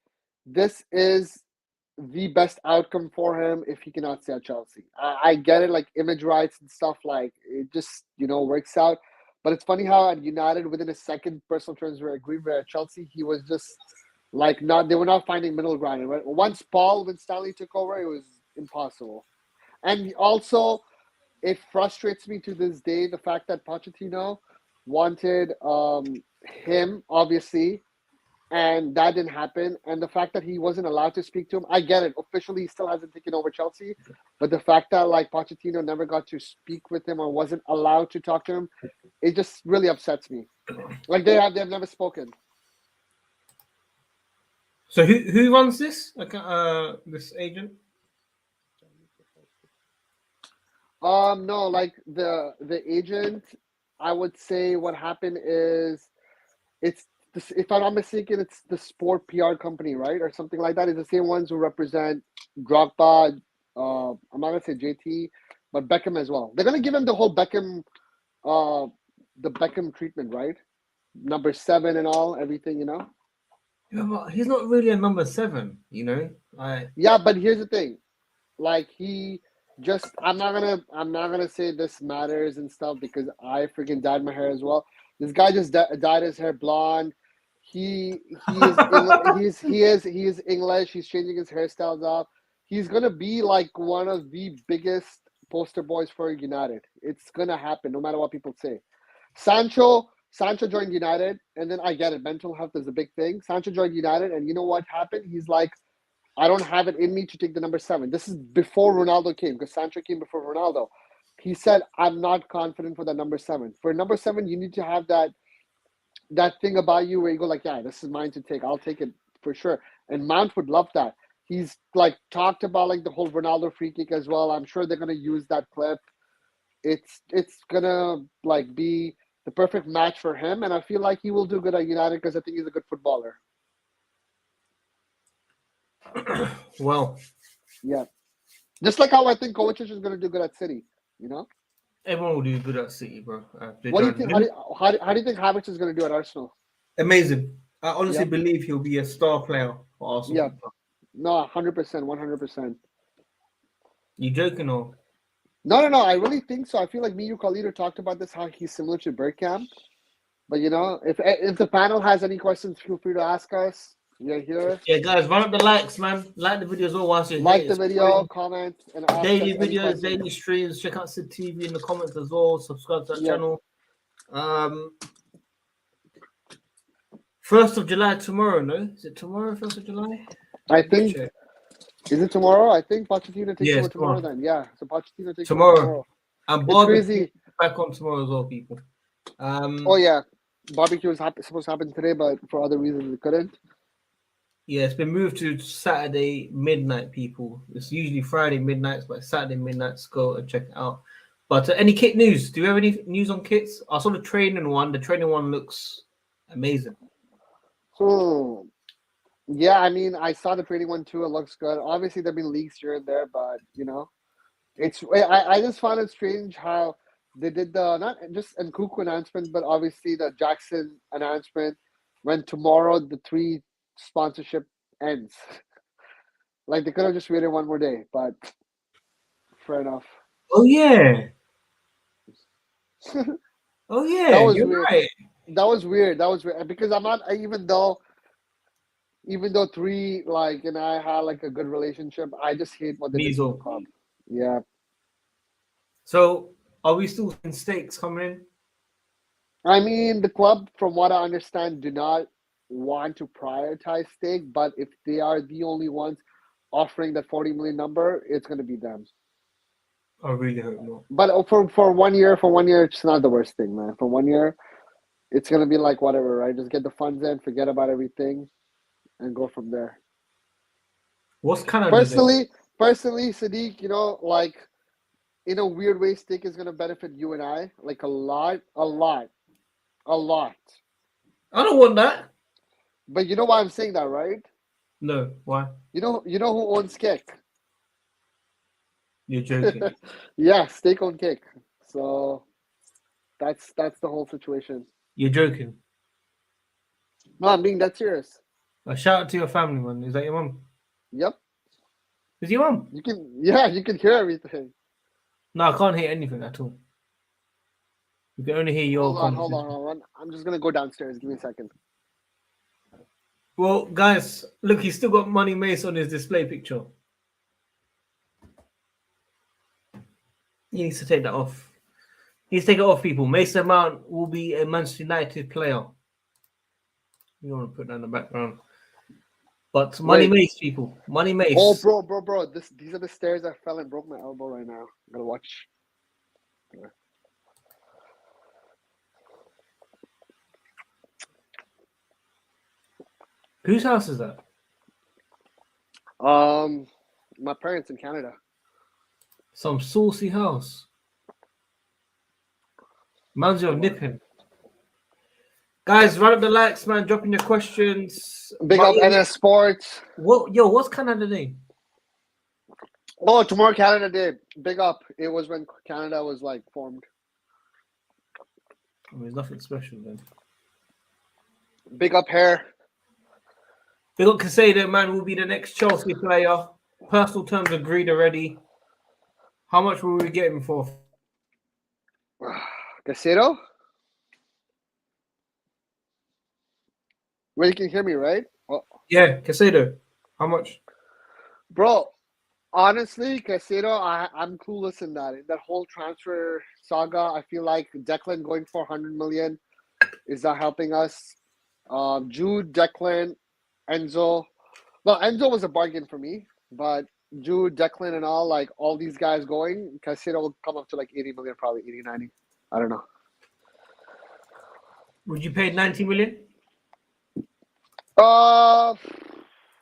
Speaker 3: this is the best outcome for him if he cannot stay at Chelsea. I get it, like image rights and stuff, like it just works out. But it's funny how at United, within a second, personal terms were agreed. Where at Chelsea, he was just like they were not finding middle ground. And once Paul Stanley took over, it was impossible. And also, it frustrates me to this day the fact that Pochettino wanted him, obviously, and that didn't happen. And the fact that he wasn't allowed to speak to him, I get it. Officially, he still hasn't taken over Chelsea, but the fact that like Pochettino never got to speak with him or wasn't allowed to talk to him, it just really upsets me. Like they've never spoken.
Speaker 2: So who runs this? Like this agent?
Speaker 3: No, like the agent, I would say what happened is it's this, if I'm not mistaken, it's the Sport PR company, right, or something like that. It's the same ones who represent Drogba. I'm not gonna say JT, but Beckham as well. They're gonna give him the whole Beckham, the Beckham treatment, right? Number 7 and all, everything,
Speaker 2: Yeah, but he's not really a number 7.
Speaker 3: Yeah, but here's the thing, like he just I'm not gonna say this matters and stuff because I freaking dyed my hair as well. This guy just dyed his hair blonde. He is English. He's changing his hairstyles up. He's gonna be like one of the biggest poster boys for United. It's gonna happen no matter what people say. Sancho joined United, and then I get it. Mental health is a big thing. Sancho joined United, and you know what happened? He's like, I don't have it in me to take the number 7. This is before Ronaldo came, because Sancho came before Ronaldo. He said, I'm not confident for that number 7. For number 7, you need to have that thing about you where you go like, yeah, this is mine to take. I'll take it for sure. And Mount would love that. He's like talked about like the whole Ronaldo free kick as well. I'm sure they're gonna use that clip. It's gonna like be the perfect match for him, and I feel like he will do good at United because I think he's a good footballer.
Speaker 2: Well,
Speaker 3: yeah. Just like how I think Kovacic is going to do good at City,
Speaker 2: everyone will do good at City, bro.
Speaker 3: What do you think? How do you think Havertz is going to do at Arsenal?
Speaker 2: Amazing. I honestly
Speaker 3: Yep.
Speaker 2: believe he'll be a star player for Arsenal.
Speaker 3: Yeah. No, 100%, 100%.
Speaker 2: You joking or?
Speaker 3: No. I really think so. I feel like me, you, Khalid, talked about this, how he's similar to Bergkamp. But if the panel has any questions, feel free to ask us. We are here.
Speaker 2: Yeah, guys, run up the likes, man. Like the video as well once you're
Speaker 3: Like
Speaker 2: here.
Speaker 3: the
Speaker 2: It's
Speaker 3: video,
Speaker 2: free.
Speaker 3: comment, and ask
Speaker 2: Daily
Speaker 3: us any
Speaker 2: videos,
Speaker 3: questions.
Speaker 2: daily streams. Check out Sid TV in the comments as well. Subscribe to that channel. 1st of July tomorrow, no? Is it tomorrow, 1st of July?
Speaker 3: I think.
Speaker 2: Check.
Speaker 3: Is it tomorrow? I think Pochettino takes
Speaker 2: Yeah,
Speaker 3: over
Speaker 2: it's
Speaker 3: tomorrow.
Speaker 2: tomorrow.
Speaker 3: Then yeah, so Pochettino takes over
Speaker 2: Tomorrow.
Speaker 3: tomorrow.
Speaker 2: And
Speaker 3: It's
Speaker 2: barbecue
Speaker 3: crazy.
Speaker 2: back on tomorrow as well, people.
Speaker 3: Oh yeah, barbecue was supposed to happen today, but for other reasons it couldn't.
Speaker 2: Yeah, it's been moved to Saturday midnight, people. It's usually Friday midnights, but Saturday midnights. Go and check it out. But any kit news? Do you have any news on kits? I saw the training one. The training one looks amazing.
Speaker 3: So yeah, I mean, I saw the training one too. It looks good. Obviously, there've been leaks here and there, but it's. I just found it strange how they did the not just Nkuku announcement, but obviously the Jackson announcement when tomorrow the 3 sponsorship ends. Like they could have just waited one more day, but fair enough.
Speaker 2: Oh yeah. Oh yeah.
Speaker 3: That was
Speaker 2: You're
Speaker 3: weird.
Speaker 2: right.
Speaker 3: That was weird. That was weird because I'm not even though 3 like and I had like a good relationship, I just hate what they did to the
Speaker 2: Measle.
Speaker 3: club. Yeah.
Speaker 2: So are we still in stakes coming in?
Speaker 3: I mean, the club, from what I understand, do not want to prioritize stake, but if they are the only ones offering that 40 million number, it's going to be them.
Speaker 2: I really hope not.
Speaker 3: But for 1 year, it's not the worst thing, man. For 1 year, it's going to be like whatever, right? Just get the funds in, forget about everything, and go from there.
Speaker 2: What's Canada
Speaker 3: Personally, Sadiq, like in a weird way, stake is going to benefit you and I, like a lot.
Speaker 2: I don't want that.
Speaker 3: But you know why I'm saying that, right?
Speaker 2: No, why?
Speaker 3: You know who owns Kick?
Speaker 2: You're joking.
Speaker 3: Yeah, stake on Kick. So that's the whole situation.
Speaker 2: You're joking.
Speaker 3: No, I'm being that serious.
Speaker 2: A shout out to your family, man. Is that your mum?
Speaker 3: Yep.
Speaker 2: Is your mum?
Speaker 3: You can hear everything.
Speaker 2: No, I can't hear anything at all. You can only hear your
Speaker 3: Hold on. I'm just gonna go downstairs. Give me a second.
Speaker 2: Well, guys, look, he's still got Money Mace on his display picture. He needs to take that off. He needs to take it off, people. Mason Mount will be a Manchester United player. You want to put that in the background. But Money Mace, people. Money Mace.
Speaker 3: Oh, bro. These are the stairs I fell and broke my elbow right now. I'm gonna watch.
Speaker 2: Whose house is that?
Speaker 3: My parents in Canada.
Speaker 2: Some saucy house. Man's your nipping. Guys, run up the likes, man. Dropping your questions.
Speaker 3: Big up NS Sports.
Speaker 2: What's Canada Day?
Speaker 3: Oh, tomorrow Canada Day. Big up. It was when Canada was like formed.
Speaker 2: I mean, there's nothing special then.
Speaker 3: Big up hair.
Speaker 2: They got Casado, man, will be the next Chelsea player. Personal terms agreed already. How much will we get him for?
Speaker 3: Casado? Well, you can hear me, right? Oh.
Speaker 2: Yeah, Casado. How much?
Speaker 3: Bro, honestly, Casado, I'm clueless in that. In that whole transfer saga, I feel like Declan going for 100 million is not helping us. Jude, Declan, Enzo. Well, Enzo was a bargain for me, but Jude, Declan, and all these guys going, Casado will come up to like 80 million, probably 80, 90. I don't know.
Speaker 2: Would you pay 90 million?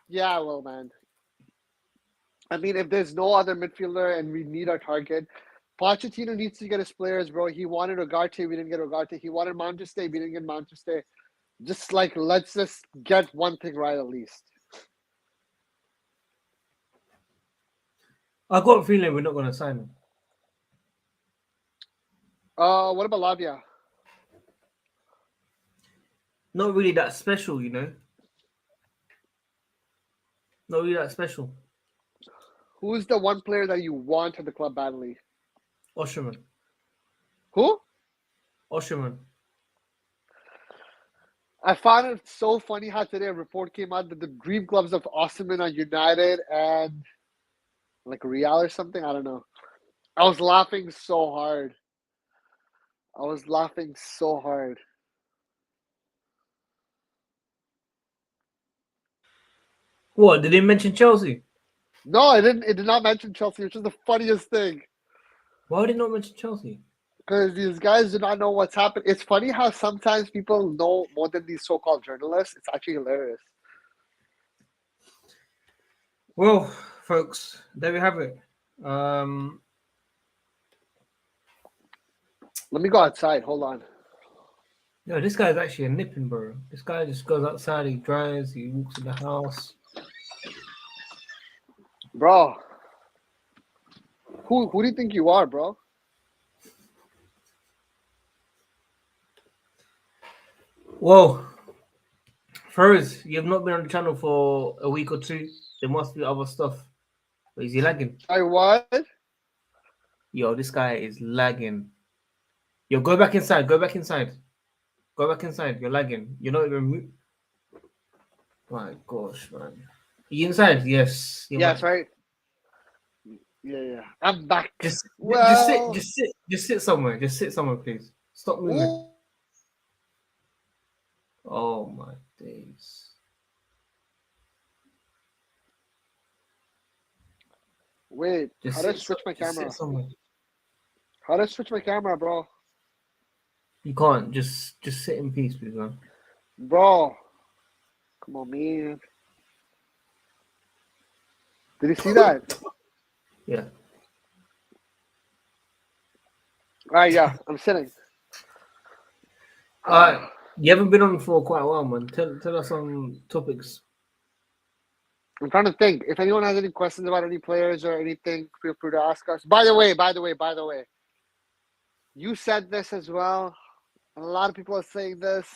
Speaker 3: Yeah, I will, man. I mean, if there's no other midfielder and we need our target, Pochettino needs to get his players, bro. He wanted Ugarte, we didn't get Ugarte. He wanted Mount to stay, we didn't get Mount to stay. Just like, let's just get one thing right at least.
Speaker 2: I got a feeling we're not going to sign him.
Speaker 3: What about Lavia?
Speaker 2: Not really that special, you know. Not really that special.
Speaker 3: Who's the one player that you want at the club badly?
Speaker 2: Osherman.
Speaker 3: Who?
Speaker 2: Osherman.
Speaker 3: I found it so funny how today a report came out that the dream clubs of Osimhen are United and like Real or something. I don't know. I was laughing so hard. I was laughing so hard.
Speaker 2: What, did they mention Chelsea?
Speaker 3: No, it didn't. It did not mention Chelsea, which is the funniest thing.
Speaker 2: Why did it not mention Chelsea?
Speaker 3: Because these guys do not know what's happened. It's funny how sometimes people know more than these so-called journalists. It's actually hilarious.
Speaker 2: Well, folks, there we have it.
Speaker 3: Let me go outside. Hold on.
Speaker 2: No, this guy's actually a nipping, bro. This guy just goes outside, he drives, he walks in the house.
Speaker 3: Bro. Who do you think you are, bro?
Speaker 2: Whoa. First, you have not been on the channel for a week or two. There must be other stuff. But is he lagging?
Speaker 3: I what?
Speaker 2: Yo, this guy is lagging. Yo, go back inside. Go back inside. Go back inside. You're lagging. You're not even. My gosh, man. You inside? Yes.
Speaker 3: Yes, right. Yeah. I'm back.
Speaker 2: Just
Speaker 3: well,
Speaker 2: sit somewhere. Just sit somewhere, please. Stop moving.
Speaker 3: ooh,
Speaker 2: Oh my days.
Speaker 3: wait.
Speaker 2: Just
Speaker 3: How do I
Speaker 2: sit
Speaker 3: switch my
Speaker 2: just
Speaker 3: camera?
Speaker 2: sit somewhere.
Speaker 3: How do I switch my camera, bro?
Speaker 2: You can't. Just sit in peace, please, man.
Speaker 3: Bro. Come on, man. Did you see that?
Speaker 2: Yeah.
Speaker 3: All right, yeah. I'm sitting.
Speaker 2: Alright. You haven't been on for quite a while, man. Tell us some topics.
Speaker 3: I'm trying to think. If anyone has any questions about any players or anything, feel free to ask us. By the way, you said this as well, and a lot of people are saying this.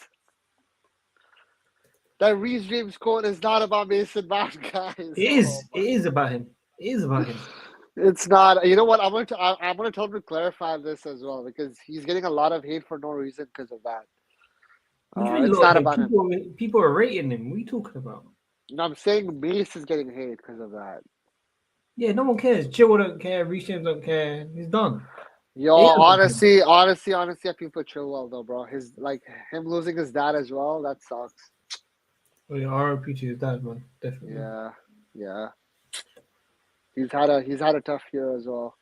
Speaker 3: That Reece James quote is not about Mason Mount, guys.
Speaker 2: It is. It is about him. It is about him.
Speaker 3: It's not. You know what? I'm gonna tell him to clarify this as well because he's getting a lot of hate for no reason because of that.
Speaker 2: What do you mean,
Speaker 3: It's
Speaker 2: Lord,
Speaker 3: not
Speaker 2: hey,
Speaker 3: about him.
Speaker 2: people are rating him. What are you talking about?
Speaker 3: No, I'm saying Mace is getting hate because of that.
Speaker 2: Yeah, no one cares. Chilwell don't care. Reece James don't care. He's done.
Speaker 3: Yo,
Speaker 2: It is about him.
Speaker 3: honestly, I feel for Chilwell though, bro. His him losing his dad as well. That sucks.
Speaker 2: Oh, yeah, RIP to his dad, man. Definitely.
Speaker 3: Yeah. He's had a tough year as well.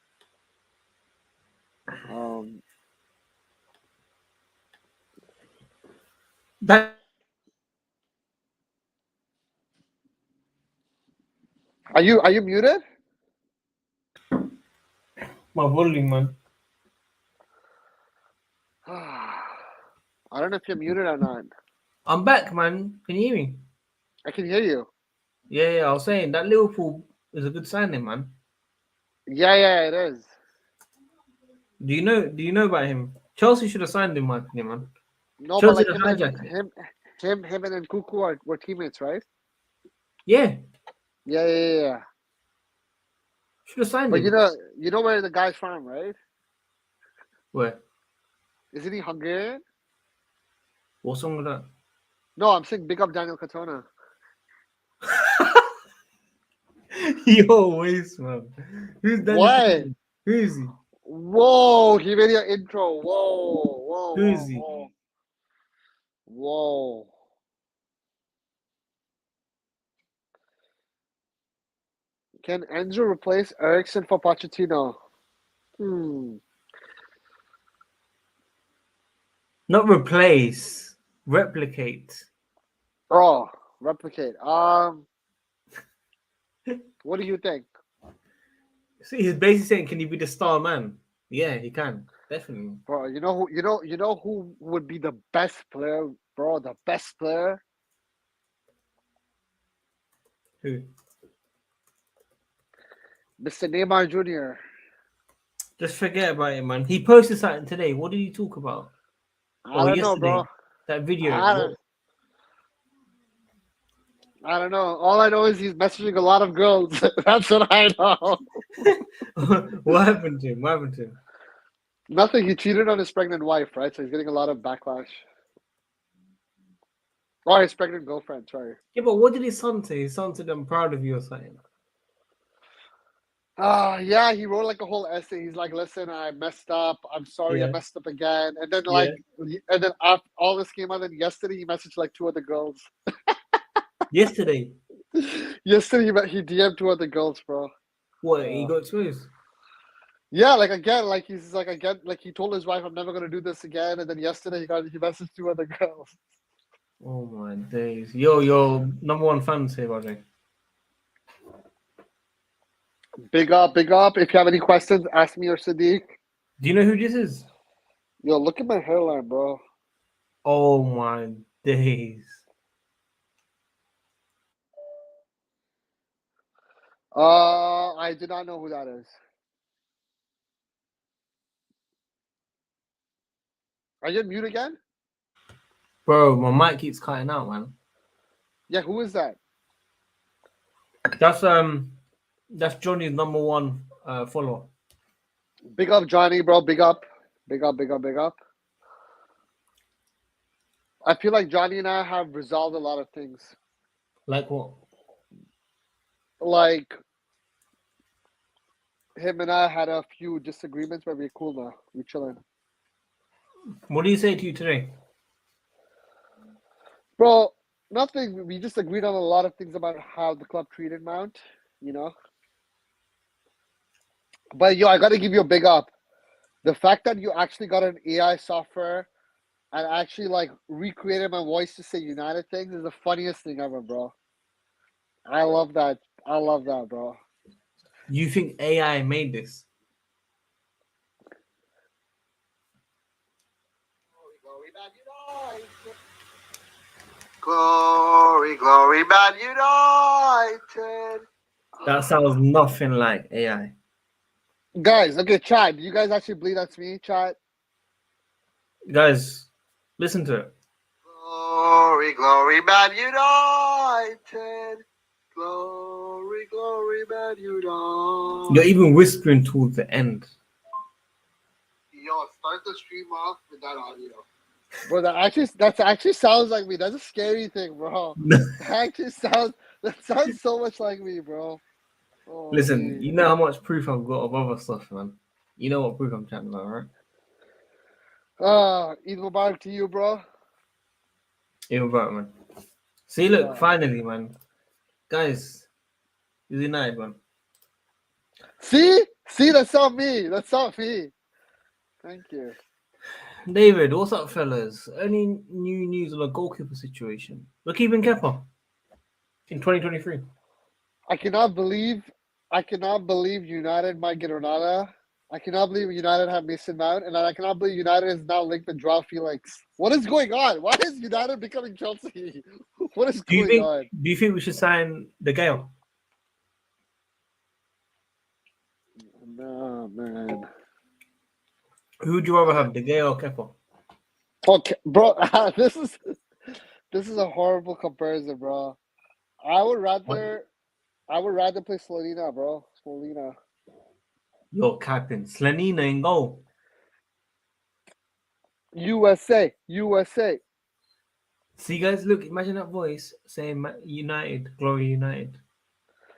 Speaker 2: That
Speaker 3: Are you muted?
Speaker 2: my volume, man.
Speaker 3: I don't know if you're muted or not.
Speaker 2: I'm back, man. Can you hear me?
Speaker 3: I can hear you.
Speaker 2: Yeah. I was saying that Liverpool is a good signing, man.
Speaker 3: Yeah, it is.
Speaker 2: Do you know about him? Chelsea should have signed him, my opinion, man.
Speaker 3: No,
Speaker 2: Chelsea
Speaker 3: but
Speaker 2: should
Speaker 3: like
Speaker 2: have hijacked it.
Speaker 3: him and Nkuku were teammates, right?
Speaker 2: Yeah.
Speaker 3: Yeah.
Speaker 2: Should have signed
Speaker 3: But
Speaker 2: him.
Speaker 3: you know where the guy's from, right?
Speaker 2: Where?
Speaker 3: Isn't he Hungarian?
Speaker 2: What's wrong with that?
Speaker 3: No, I'm saying big up Daniel Katona.
Speaker 2: Yo, waste, man. Who's that?
Speaker 3: What?
Speaker 2: Who is he?
Speaker 3: Whoa, he made your intro. Whoa.
Speaker 2: Who is he?
Speaker 3: Whoa. Can Enzo replace Ericsson for Pochettino?
Speaker 2: Not replace, replicate.
Speaker 3: Oh, replicate. What do you think?
Speaker 2: See, he's basically saying, "Can you be the star man?" Yeah, he can, definitely.
Speaker 3: Bro, you know who would be the best player, bro? The best player?
Speaker 2: Who?
Speaker 3: Mr. Neymar Jr.
Speaker 2: Just forget about it, man. He posted something today. What did he talk about?
Speaker 3: I don't know, bro.
Speaker 2: That video.
Speaker 3: I don't know. All I know is he's messaging a lot of girls. That's what I know.
Speaker 2: What happened to him?
Speaker 3: Nothing. He cheated on his pregnant wife, right? So he's getting a lot of backlash. Oh, his pregnant girlfriend. Sorry.
Speaker 2: Yeah, but what did his son say? His son said, "I'm proud of you" or something.
Speaker 3: Yeah, he wrote like a whole essay. He's like, "Listen, I messed up. I'm sorry, I
Speaker 2: Yeah,
Speaker 3: messed up again." And then
Speaker 2: yeah.
Speaker 3: after all this came out, then yesterday he messaged like two other girls.
Speaker 2: Yesterday,
Speaker 3: Yesterday he DM'd two other girls, bro.
Speaker 2: what he got exposed?
Speaker 3: Yeah, like again, like he's like again, like he told his wife, "I'm never gonna do this again." And then yesterday he messaged two other girls.
Speaker 2: Oh my days! Yo, your number one fans here, Roger.
Speaker 3: Big up, big up. If you have any questions, ask me or Sadiq.
Speaker 2: Do you know who this is?
Speaker 3: Yo, look at my hairline, bro.
Speaker 2: Oh my days!
Speaker 3: I do not know who that is. Are you on mute again?
Speaker 2: Bro, my mic keeps cutting out, man.
Speaker 3: Yeah, who is that?
Speaker 2: That's Johnny's number one follower.
Speaker 3: Big up, Johnny, bro. Big up. Big up, big up, big up. I feel like Johnny and I have resolved a lot of things.
Speaker 2: Like what?
Speaker 3: Like, him and I had a few disagreements, but we're cool now. We're chilling.
Speaker 2: What do you say to you today?
Speaker 3: Bro, nothing. We just agreed on a lot of things about how the club treated Mount, you know? But yo, I gotta give you a big up. The fact that you actually got an AI software and actually like recreated my voice to say United things is the funniest thing ever, bro. I love that. I love that, bro.
Speaker 2: You think AI made this?
Speaker 1: Glory, glory, Man United.
Speaker 2: That sounds nothing like AI.
Speaker 3: Guys, okay, chat. Do you guys actually believe that's me, chat?
Speaker 2: Guys, listen to it.
Speaker 1: Glory, glory, Man United. Glory, glory, Man United.
Speaker 2: You're even whispering towards the end.
Speaker 1: Yo, start the stream off with that audio.
Speaker 3: Bro, that actually sounds like me. That's a scary thing, bro. That sounds so much like me, bro. Oh,
Speaker 2: Listen,
Speaker 3: man.
Speaker 2: you know how much proof I've got of other stuff, man. You know what proof I'm chatting about, right?
Speaker 3: Eid Mubarak to you, bro.
Speaker 2: Even better, man. See, look,
Speaker 3: Yeah.
Speaker 2: finally, man. Guys, it's United, man.
Speaker 3: See, that's not me. That's not me. Thank you.
Speaker 2: David, what's up, fellas? Any new news on the goalkeeper situation? We're keeping Kepa in 2023.
Speaker 3: I cannot believe United might get Ronaldo. I cannot believe United have Mason Mount, and I cannot believe United is now linked to Joao Felix. What is going on? Why is United becoming Chelsea? What is going on?
Speaker 2: Do you think we should sign De Gea?
Speaker 3: No, man.
Speaker 2: Who would you rather have, De Gea or Kepa?
Speaker 3: Okay, bro. This is a horrible comparison, bro. I would rather play Slovenia, bro. Slovenia.
Speaker 2: You're capping. Slanina in goal.
Speaker 3: USA.
Speaker 2: See, guys, look, imagine that voice saying United, Glory United.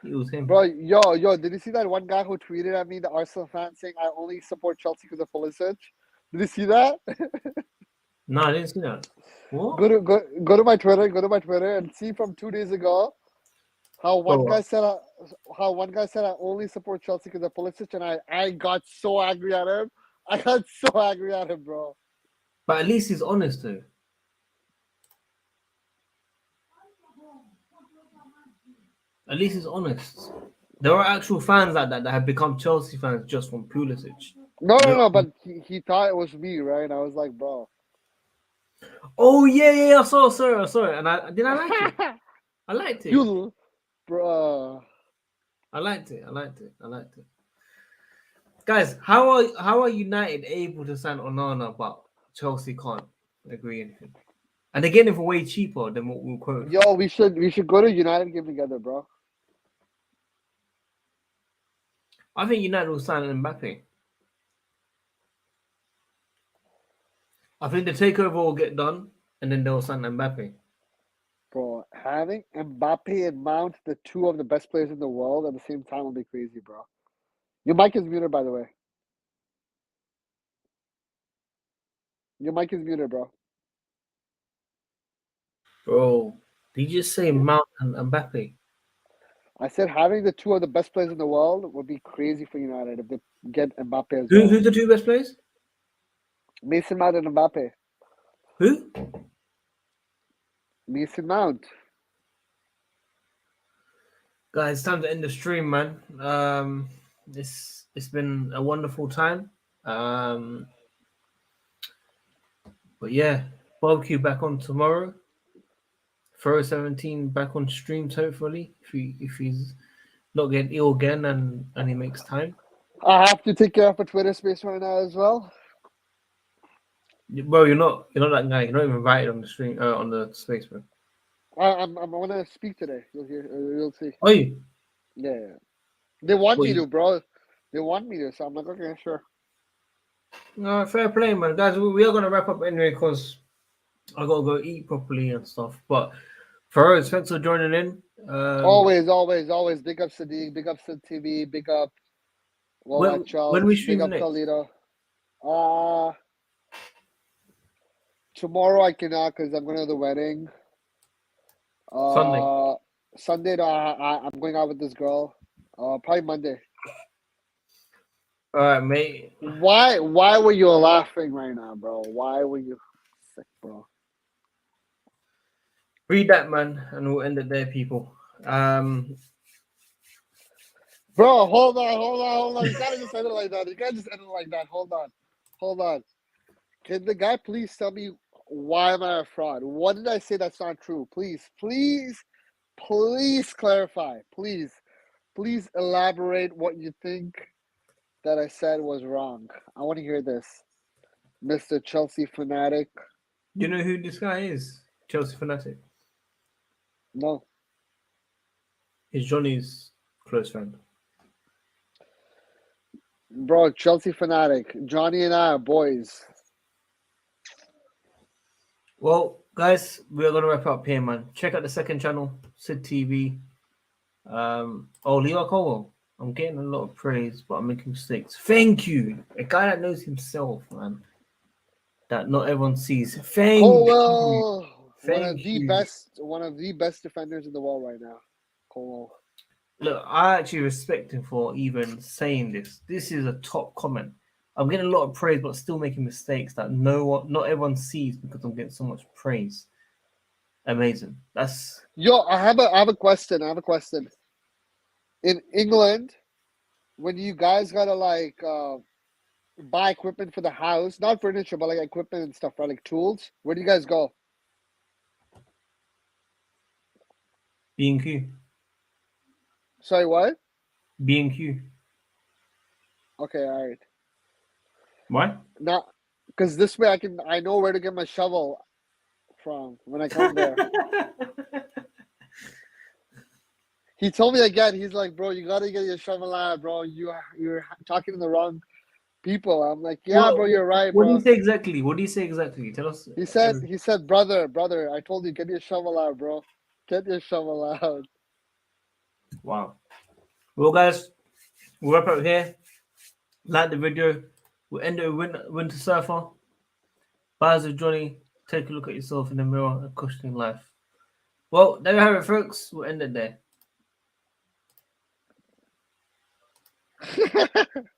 Speaker 2: It was him.
Speaker 3: Bro, yo, did you see that one guy who tweeted at me, the Arsenal fan, saying I only support Chelsea because of Pulisic? Did you see that?
Speaker 2: No, I didn't see that. What?
Speaker 3: Go to my Twitter and see from 2 days ago how one guy said I only support Chelsea because of Pulisic, and I got so angry at him. Bro.
Speaker 2: But at least he's honest, though. At least he's honest. There are actual fans like that have become Chelsea fans just from Pulisic.
Speaker 3: No, but he thought it was me, right? And I was like, bro.
Speaker 2: Oh yeah, I saw it, and I like it. I liked it.
Speaker 3: You, bro.
Speaker 2: I liked it. Guys, how are United able to sign Onana, but Chelsea can't agree anything? And they're getting it for way cheaper than what we'll quote.
Speaker 3: Yo, we should go to United game together, bro.
Speaker 2: I think United will sign Mbappe. I think the takeover will get done, and then they'll sign Mbappe.
Speaker 3: Bro, having Mbappe and Mount, the two of the best players in the world, at the same time will be crazy, bro. Your mic is muted, by the way. Your mic is muted, bro.
Speaker 2: Bro, did you just say Mount and Mbappe?
Speaker 3: I said having the two of the best players in the world would be crazy for United if they get Mbappe as
Speaker 2: Who,
Speaker 3: well.
Speaker 2: who's the two best players?
Speaker 3: Mason Mount and Mbappe.
Speaker 2: Who?
Speaker 3: Mason Mount.
Speaker 2: Guys, it's time to end the stream, man. It's been a wonderful time. But yeah, barbecue back on tomorrow. Throw 17 back on streams, hopefully. If he's not getting ill again and he makes time.
Speaker 3: I have to take care of a Twitter space right now as well.
Speaker 2: Bro, you're not that guy. You're not even invited on the stream on the space, bro.
Speaker 3: I'm gonna speak today. You'll hear. You'll see.
Speaker 2: Are you?
Speaker 3: Yeah. They want
Speaker 2: Well,
Speaker 3: me to, bro. They want me to, so I'm like, okay, sure.
Speaker 2: No, fair play, man. Guys, we are gonna wrap up anyway because I gotta go eat properly and stuff. But for thanks for joining in.
Speaker 3: Always. Big up Sadiq, big up Sid TV, big up WorldWideChels,
Speaker 2: when we
Speaker 3: big
Speaker 2: stream
Speaker 3: up
Speaker 2: next?
Speaker 3: Toledo. Tomorrow I cannot because I'm going to the wedding.
Speaker 2: Sunday.
Speaker 3: Sunday, no, I'm going out with this girl. Probably Monday.
Speaker 2: All right, mate.
Speaker 3: Why were you laughing right now, bro? Why were you sick, bro?
Speaker 2: Read that, man, and we'll end it there, people.
Speaker 3: Bro, hold on. You can't just end it like that. Hold on. Can the guy please tell me why am I a fraud? What did I say that's not true? Please clarify. Please elaborate what you think that I said was wrong. I want to hear this, Mr. Chelsea fanatic.
Speaker 2: You know who this guy is? Chelsea fanatic.
Speaker 3: No.
Speaker 2: He's Johnny's close friend.
Speaker 3: Bro, Chelsea fanatic. Johnny and I are boys.
Speaker 2: Well, guys, we're gonna wrap up here, man. Check out the second channel, Sid TV. Leo Cole. I'm getting a lot of praise, but I'm making mistakes. Thank you. A guy that knows himself, man. That not everyone sees. Thank you.
Speaker 3: Colwell,
Speaker 2: Thank you.
Speaker 3: one of the best defenders in the world right now. Colwell.
Speaker 2: Look, I actually respect him for even saying this. This is a top comment. I'm getting a lot of praise, but still making mistakes that not everyone sees because I'm getting so much praise. Amazing. That's
Speaker 3: I have a question. In England, when you guys gotta like buy equipment for the house, not furniture, but like equipment and stuff, right? Like tools. Where do you guys go?
Speaker 2: B&Q.
Speaker 3: Sorry, what?
Speaker 2: B&Q.
Speaker 3: Okay, all right.
Speaker 2: Why?
Speaker 3: Not because this way I know where to get my shovel from when I come there. He told me again. He's like, bro, you gotta get your shovel out, bro. You're talking to the wrong people. I'm like, yeah, bro, you're right,
Speaker 2: What do
Speaker 3: bro.
Speaker 2: you say exactly? What do you say exactly? Tell us.
Speaker 3: He said, brother, I told you, get your shovel out, bro. Get your shovel out.
Speaker 2: Wow. Well, guys, we'll wrap up here. Like the video. We'll end it with Winter Surfer. Bowser Johnny, take a look at yourself in the mirror and questioning life. Well, there we have it, folks. We'll end it there.